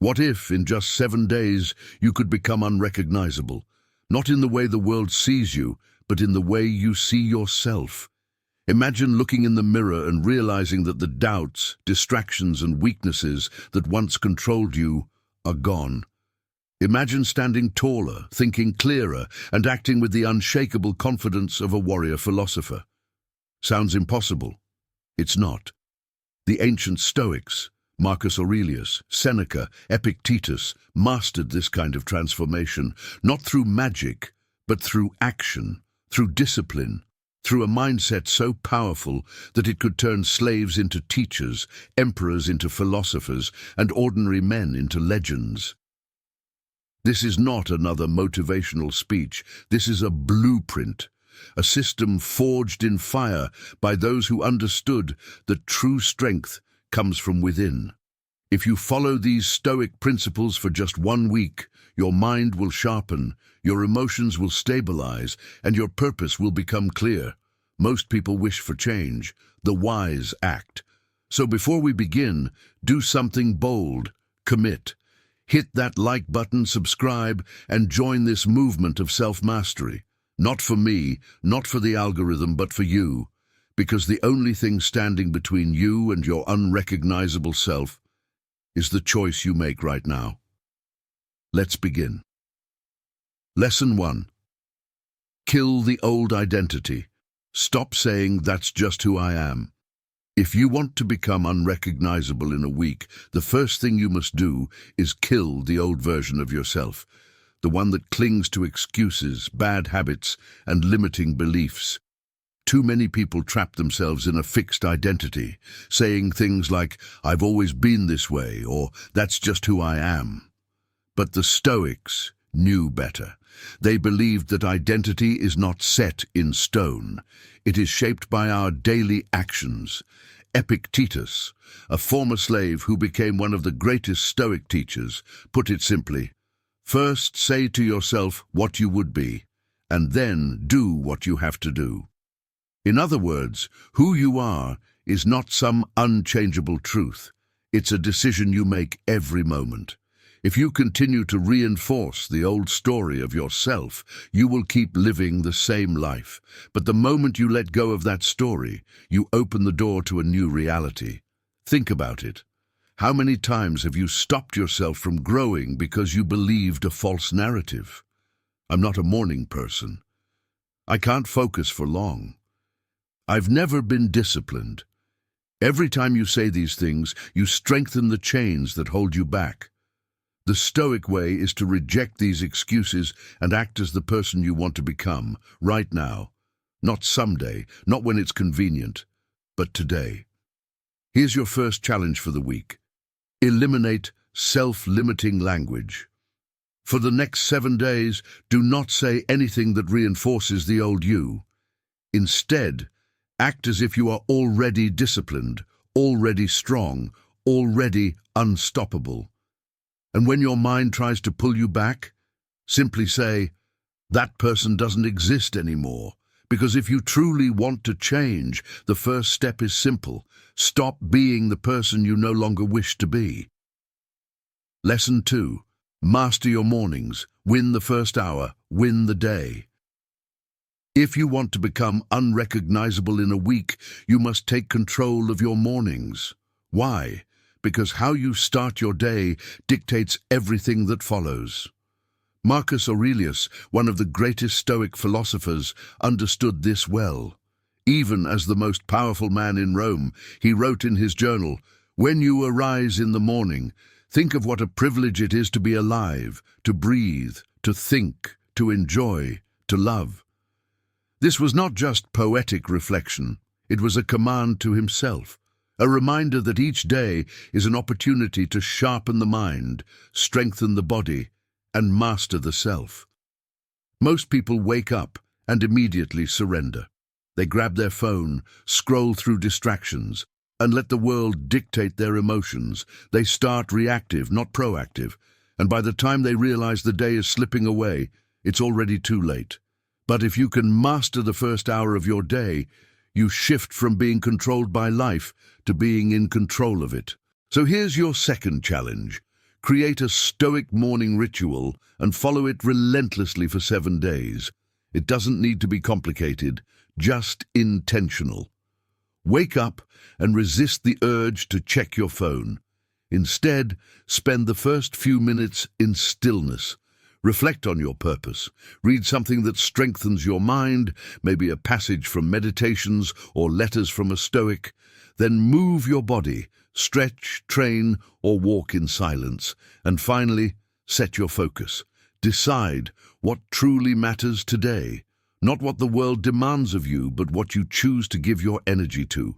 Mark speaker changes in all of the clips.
Speaker 1: What if, in just 7 days, you could become unrecognizable, not in the way the world sees you, but in the way you see yourself? Imagine looking in the mirror and realizing that the doubts, distractions, and weaknesses that once controlled you are gone. Imagine standing taller, thinking clearer, and acting with the unshakable confidence of a warrior philosopher. Sounds impossible? It's not. The ancient Stoics, Marcus Aurelius, Seneca, Epictetus, mastered this kind of transformation, not through magic, but through action, through discipline, through a mindset so powerful that it could turn slaves into teachers, emperors into philosophers, and ordinary men into legends. This is not another motivational speech. This is a blueprint, a system forged in fire by those who understood that true strength comes from within. If you follow these Stoic principles for just 1 week, your mind will sharpen, your emotions will stabilize, and your purpose will become clear. Most people wish for change. The wise act. So before we begin, do something bold. Commit. Hit that like button, subscribe, and join this movement of self-mastery. Not for me, not for the algorithm, but for you. Because the only thing standing between you and your unrecognizable self is the choice you make right now. Let's begin. Lesson 1. Kill the old identity. Stop saying, "That's just who I am." If you want to become unrecognizable in a week, the first thing you must do is kill the old version of yourself, the one that clings to excuses, bad habits, and limiting beliefs. Too many people trap themselves in a fixed identity, saying things like, "I've always been this way," or "That's just who I am." But the Stoics knew better. They believed that identity is not set in stone. It is shaped by our daily actions. Epictetus, a former slave who became one of the greatest Stoic teachers, put it simply, "First say to yourself what you would be, and then do what you have to do." In other words, who you are is not some unchangeable truth. It's a decision you make every moment. If you continue to reinforce the old story of yourself, you will keep living the same life. But the moment you let go of that story, you open the door to a new reality. Think about it. How many times have you stopped yourself from growing because you believed a false narrative? "I'm not a morning person. I can't focus for long. I've never been disciplined." Every time you say these things, you strengthen the chains that hold you back. The Stoic way is to reject these excuses and act as the person you want to become, right now. Not someday, not when it's convenient, but today. Here's your first challenge for the week. Eliminate self-limiting language. For the next 7 days, do not say anything that reinforces the old you. Instead, act as if you are already disciplined, already strong, already unstoppable. And when your mind tries to pull you back, simply say, "That person doesn't exist anymore." Because if you truly want to change, the first step is simple. Stop being the person you no longer wish to be. Lesson 2. Master your mornings. Win the first hour. Win the day. If you want to become unrecognizable in a week, you must take control of your mornings. Why? Because how you start your day dictates everything that follows. Marcus Aurelius, one of the greatest Stoic philosophers, understood this well. Even as the most powerful man in Rome, he wrote in his journal, "When you arise in the morning, think of what a privilege it is to be alive, to breathe, to think, to enjoy, to love." This was not just poetic reflection, it was a command to himself. A reminder that each day is an opportunity to sharpen the mind, strengthen the body, and master the self. Most people wake up and immediately surrender. They grab their phone, scroll through distractions, and let the world dictate their emotions. They start reactive, not proactive, and by the time they realize the day is slipping away, it's already too late. But if you can master the first hour of your day, you shift from being controlled by life to being in control of it. So here's your second challenge. Create a Stoic morning ritual and follow it relentlessly for 7 days. It doesn't need to be complicated, just intentional. Wake up and resist the urge to check your phone. Instead, spend the first few minutes in stillness. Reflect on your purpose. Read something that strengthens your mind, maybe a passage from meditations or letters from a Stoic. Then move your body, stretch, train, or walk in silence. And finally, set your focus. Decide what truly matters today. Not what the world demands of you, but what you choose to give your energy to.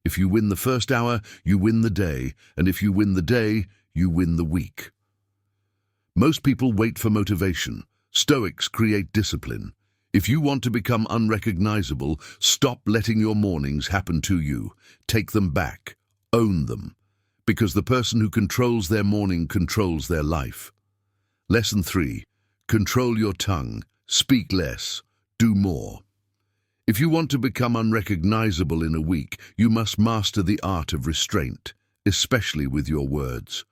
Speaker 1: If you win the first hour, you win the day, and if you win the day, you win the week. Most people wait for motivation. Stoics create discipline. If you want to become unrecognizable, stop letting your mornings happen to you. Take them back. Own them. Because the person who controls their morning controls their life. Lesson 3. Control your tongue. Speak less. Do more. If you want to become unrecognizable in a week, you must master the art of restraint, especially with your words.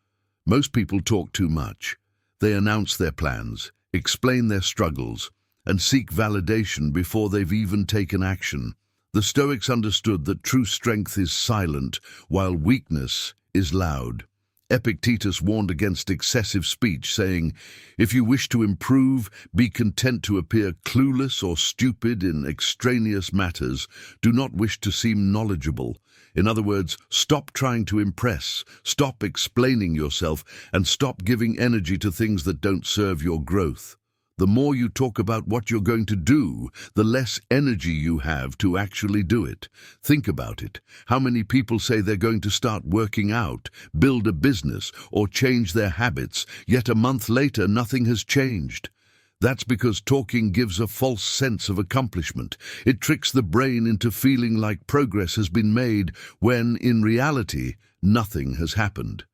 Speaker 1: Most people talk too much. They announce their plans, explain their struggles, and seek validation before they've even taken action. The Stoics understood that true strength is silent, while weakness is loud. Epictetus warned against excessive speech, saying, "If you wish to improve, be content to appear clueless or stupid in extraneous matters. Do not wish to seem knowledgeable." In other words, stop trying to impress, stop explaining yourself, and stop giving energy to things that don't serve your growth. The more you talk about what you're going to do, the less energy you have to actually do it. Think about it. How many people say they're going to start working out, build a business, or change their habits, yet a month later nothing has changed? That's because talking gives a false sense of accomplishment. It tricks the brain into feeling like progress has been made when, in reality, nothing has happened.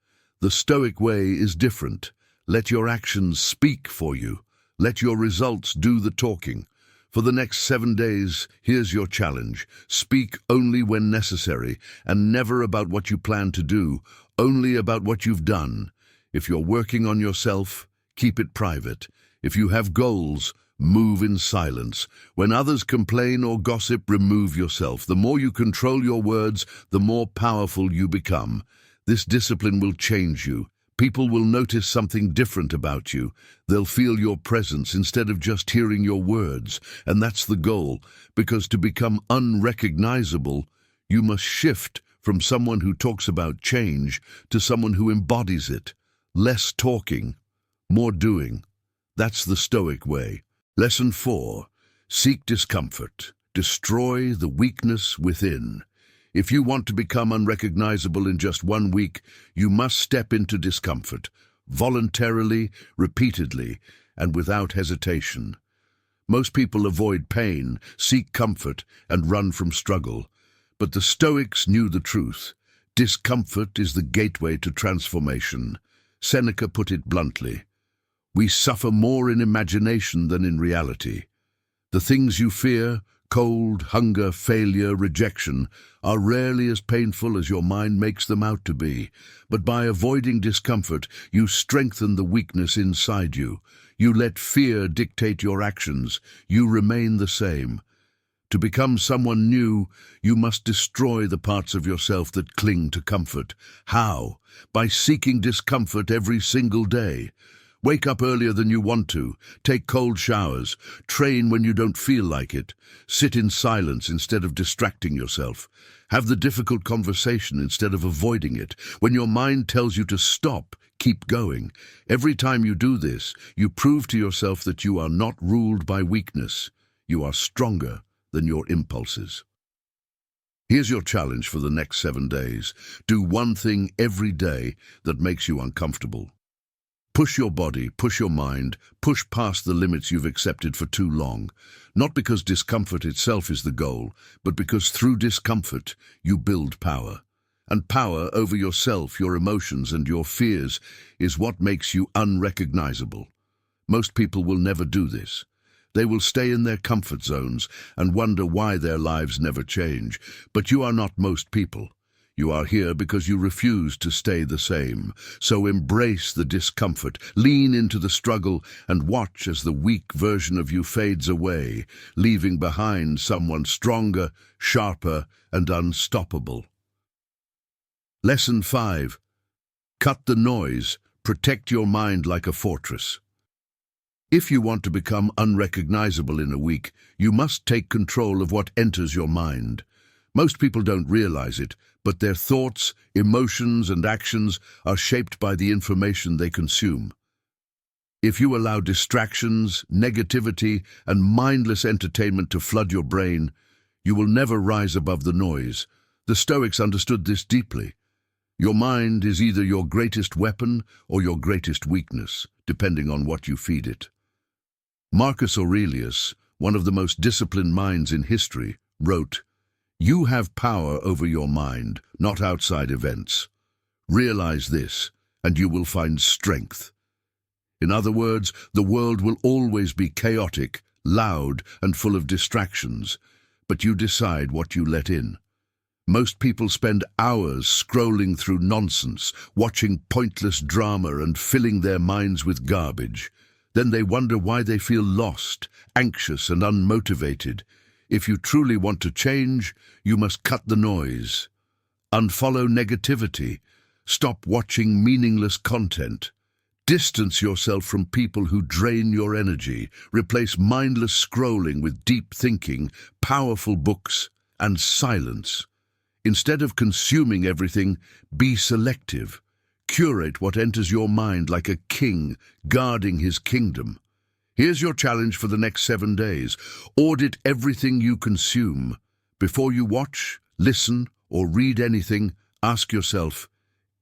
Speaker 1: The Stoic way is different. Let your actions speak for you. Let your results do the talking. For the next 7 days, here's your challenge. Speak only when necessary, and never about what you plan to do, only about what you've done. If you're working on yourself, keep it private. If you have goals, move in silence. When others complain or gossip, remove yourself. The more you control your words, the more powerful you become. This discipline will change you. People will notice something different about you. They'll feel your presence instead of just hearing your words. And that's the goal, because to become unrecognizable, you must shift from someone who talks about change to someone who embodies it. Less talking, more doing. That's the Stoic way. Lesson 4. Seek discomfort. Destroy the weakness within. If you want to become unrecognizable in just 1 week, you must step into discomfort, voluntarily, repeatedly, and without hesitation. Most people avoid pain, seek comfort, and run from struggle. But the Stoics knew the truth. Discomfort is the gateway to transformation. Seneca put it bluntly. We suffer more in imagination than in reality. The things you fear, cold, hunger, failure, rejection, are rarely as painful as your mind makes them out to be. But by avoiding discomfort, you strengthen the weakness inside you. You let fear dictate your actions. You remain the same. To become someone new, you must destroy the parts of yourself that cling to comfort. How? By seeking discomfort every single day. Wake up earlier than you want to, take cold showers, train when you don't feel like it, sit in silence instead of distracting yourself, have the difficult conversation instead of avoiding it. When your mind tells you to stop, keep going. Every time you do this, you prove to yourself that you are not ruled by weakness. You are stronger than your impulses. Here's your challenge for the next 7 days. Do one thing every day that makes you uncomfortable. Push your body, push your mind, push past the limits you've accepted for too long. Not because discomfort itself is the goal, but because through discomfort you build power. And power over yourself, your emotions, and your fears is what makes you unrecognizable. Most people will never do this. They will stay in their comfort zones and wonder why their lives never change. But you are not most people. You are here because you refuse to stay the same. So embrace the discomfort, lean into the struggle, and watch as the weak version of you fades away, leaving behind someone stronger, sharper, and unstoppable. Lesson 5. Cut the noise. Protect your mind like a fortress. If you want to become unrecognizable in a week, you must take control of what enters your mind. Most people don't realize it, but their thoughts, emotions, and actions are shaped by the information they consume. If you allow distractions, negativity, and mindless entertainment to flood your brain, you will never rise above the noise. The Stoics understood this deeply. Your mind is either your greatest weapon or your greatest weakness, depending on what you feed it. Marcus Aurelius, one of the most disciplined minds in history, wrote, "You have power over your mind, not outside events. Realize this, and you will find strength." In other words, the world will always be chaotic, loud, and full of distractions, but you decide what you let in. Most people spend hours scrolling through nonsense, watching pointless drama and filling their minds with garbage. Then they wonder why they feel lost, anxious, and unmotivated. If you truly want to change, you must cut the noise. Unfollow negativity. Stop watching meaningless content. Distance yourself from people who drain your energy. Replace mindless scrolling with deep thinking, powerful books, and silence. Instead of consuming everything, be selective. Curate what enters your mind like a king guarding his kingdom. Here's your challenge for the next 7 days. Audit everything you consume. Before you watch, listen, or read anything, ask yourself,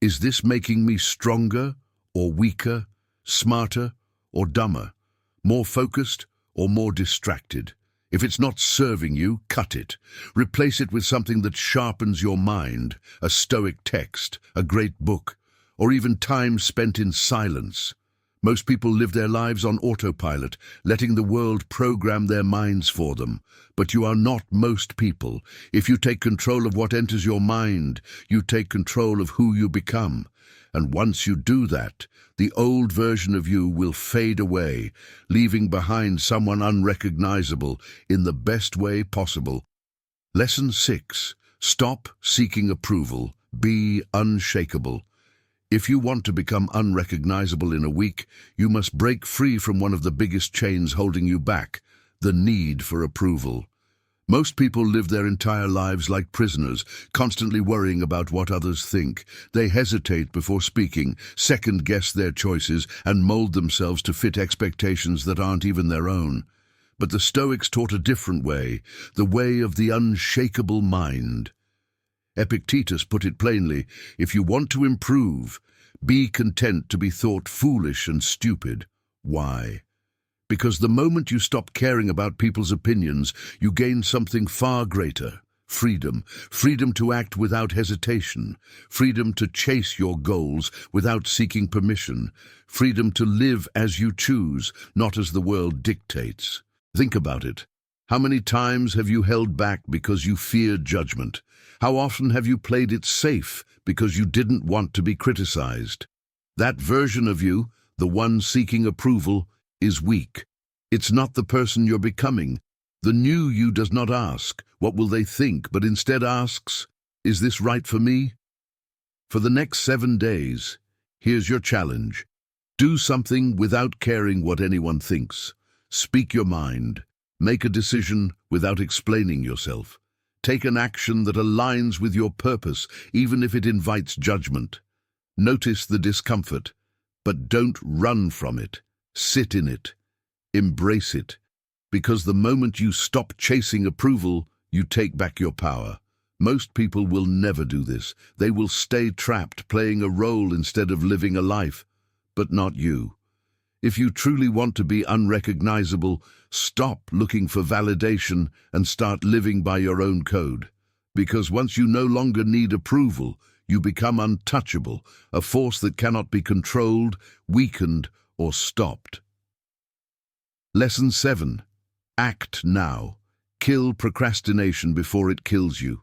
Speaker 1: is this making me stronger or weaker, smarter or dumber, more focused or more distracted? If it's not serving you, cut it. Replace it with something that sharpens your mind, a Stoic text, a great book, or even time spent in silence. Most people live their lives on autopilot, letting the world program their minds for them. But you are not most people. If you take control of what enters your mind, you take control of who you become. And once you do that, the old version of you will fade away, leaving behind someone unrecognizable in the best way possible. Lesson 6. Stop seeking approval. Be unshakable. If you want to become unrecognizable in a week, you must break free from one of the biggest chains holding you back, the need for approval. Most people live their entire lives like prisoners, constantly worrying about what others think. They hesitate before speaking, second-guess their choices, and mold themselves to fit expectations that aren't even their own. But the Stoics taught a different way, the way of the unshakable mind. Epictetus put it plainly, if you want to improve, be content to be thought foolish and stupid. Why? Because the moment you stop caring about people's opinions, you gain something far greater. Freedom. Freedom to act without hesitation. Freedom to chase your goals without seeking permission. Freedom to live as you choose, not as the world dictates. Think about it. How many times have you held back because you feared judgment? How often have you played it safe because you didn't want to be criticized? That version of you, the one seeking approval, is weak. It's not the person you're becoming. The new you does not ask, what will they think, but instead asks, is this right for me? For the next 7 days, here's your challenge. Do something without caring what anyone thinks. Speak your mind. Make a decision without explaining yourself. Take an action that aligns with your purpose, even if it invites judgment. Notice the discomfort, but don't run from it. Sit in it. Embrace it. Because the moment you stop chasing approval, you take back your power. Most people will never do this. They will stay trapped, playing a role instead of living a life. But not you. If you truly want to be unrecognizable, stop looking for validation and start living by your own code. Because once you no longer need approval, you become untouchable, a force that cannot be controlled, weakened, or stopped. Lesson 7. Act now. Kill procrastination before it kills you.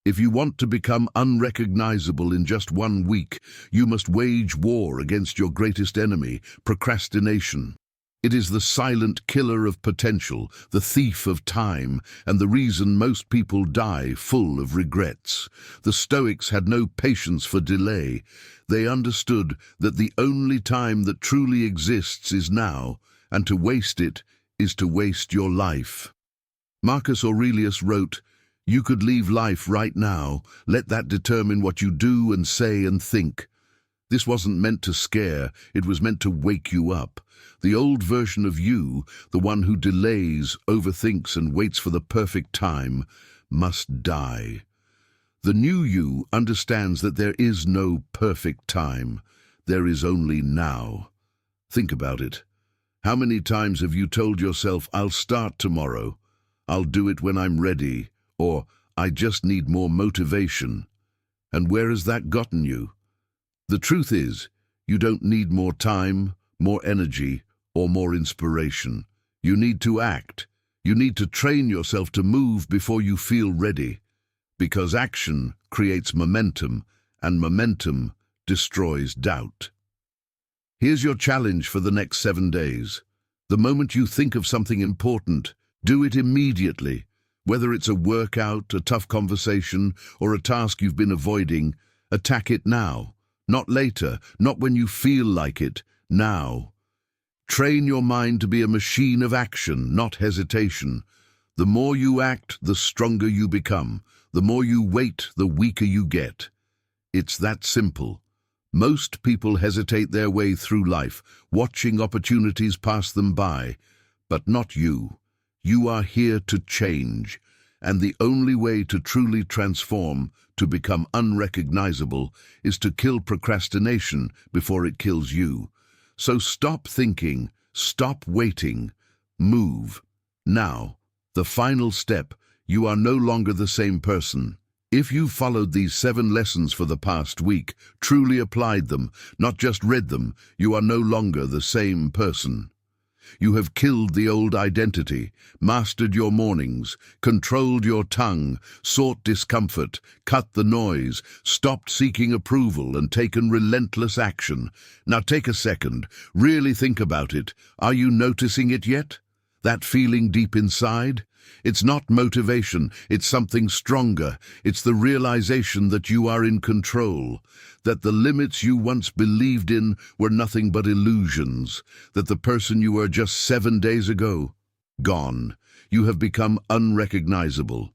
Speaker 1: If you want to become unrecognizable in just 1 week, you must wage war against your greatest enemy, procrastination. It is the silent killer of potential, the thief of time, and the reason most people die full of regrets. The Stoics had no patience for delay. They understood that the only time that truly exists is now, and to waste it is to waste your life. Marcus Aurelius wrote, "You could leave life right now. Let that determine what you do and say and think." This wasn't meant to scare, it was meant to wake you up. The old version of you, the one who delays, overthinks, and waits for the perfect time, must die. The new you understands that there is no perfect time. There is only now. Think about it. How many times have you told yourself, "I'll start tomorrow, I'll do it when I'm ready," or "I just need more motivation"? And where has that gotten you? The truth is, you don't need more time, more energy, or more inspiration. You need to act. You need to train yourself to move before you feel ready. Because action creates momentum, and momentum destroys doubt. Here's your challenge for the next 7 days. The moment you think of something important, do it immediately. Whether it's a workout, a tough conversation, or a task you've been avoiding, attack it now. Not later, not when you feel like it, now. Train your mind to be a machine of action, not hesitation. The more you act, the stronger you become. The more you wait, the weaker you get. It's that simple. Most people hesitate their way through life, watching opportunities pass them by. But not you. You are here to change. And the only way to truly transform, to become unrecognizable, is to kill procrastination before it kills you. So stop thinking, stop waiting, move. Now, the final step, you are no longer the same person. If you followed these 7 lessons for the past week, truly applied them, not just read them, you are no longer the same person. You have killed the old identity, mastered your mornings, controlled your tongue, sought discomfort, cut the noise, stopped seeking approval, and taken relentless action. Now take a second, really think about it. Are you noticing it yet? That feeling deep inside? It's not motivation, it's something stronger. It's the realization that you are in control, that the limits you once believed in were nothing but illusions, that the person you were just 7 days ago, gone. You have become unrecognizable.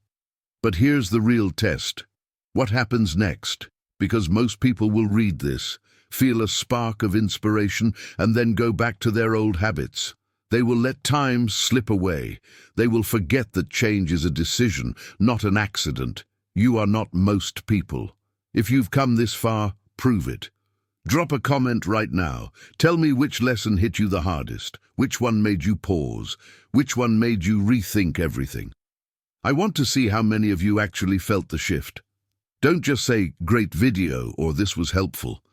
Speaker 1: But here's the real test. What happens next? Because most people will read this, feel a spark of inspiration, and then go back to their old habits. They will let time slip away. They will forget that change is a decision, not an accident. You are not most people. If you've come this far, prove it. Drop a comment right now. Tell me which lesson hit you the hardest, which one made you pause, which one made you rethink everything. I want to see how many of you actually felt the shift. Don't just say, "Great video," or "This was helpful."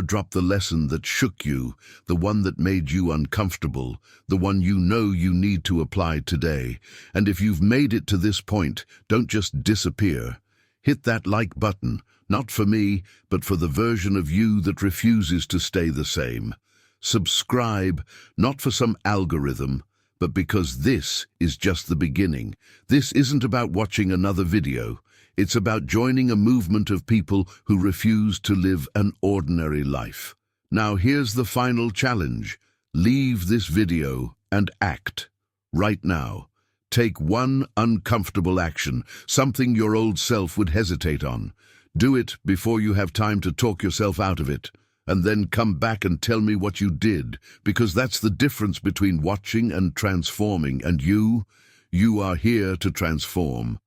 Speaker 1: Drop the lesson that shook you, the one that made you uncomfortable, the one you know you need to apply today. And if you've made it to this point, don't just disappear. Hit that like button, not for me, but for the version of you that refuses to stay the same. Subscribe, not for some algorithm, but because this is just the beginning. This isn't about watching another video. It's about joining a movement of people who refuse to live an ordinary life. Now here's the final challenge. Leave this video and act. Right now. Take one uncomfortable action, something your old self would hesitate on. Do it before you have time to talk yourself out of it. And then come back and tell me what you did, because that's the difference between watching and transforming. And you are here to transform.